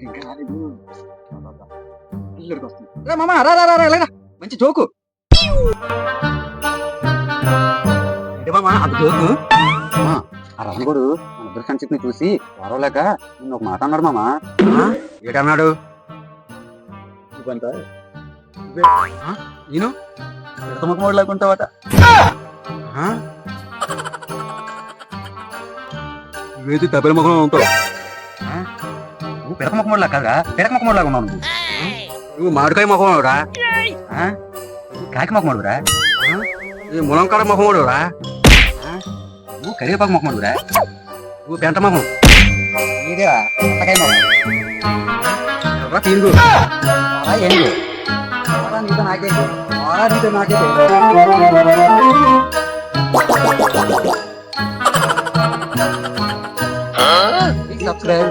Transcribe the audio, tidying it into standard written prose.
ఇంకా రాలేదు. పిల్లడికి వస్తుంది. రా మామ, రా రా రా రా, ఇలాగా మంచి జోకు. ఏంటి మామ అది జోకు? మామా, ఆ రమణగోడు మన ఇద్దరు ఫ్రెండ్షిప్ ని చూసి వారవలేక నిన్ను ఒక మాట అన్నాడు మామా. ఏటన్నాడు? నువ్వంతా నేను విడతముఖమోడు లేకుంటావట. నువ్వేది దెబ్బల ముఖం ఉంటావు. నువ్వు పిడకముఖమోడులా కాదురా, పిడకముఖమోడులాగా ఉన్నావు నువ్వు. నువ్వు మామిడికాయ ముఖం రా, కాకి ముఖమోడురా, ఈ ములంకాడ ముఖం రా, నువ్వు కరివేపాకు ముఖమోడురా, నువ్వు పెంట ముఖం. నీదేవా అత్తకాయ ముఖం. తీరు ఏంటి నీతో నాకేంటి, నీతో నాకేంటి. సబ్స్క్రైబ్.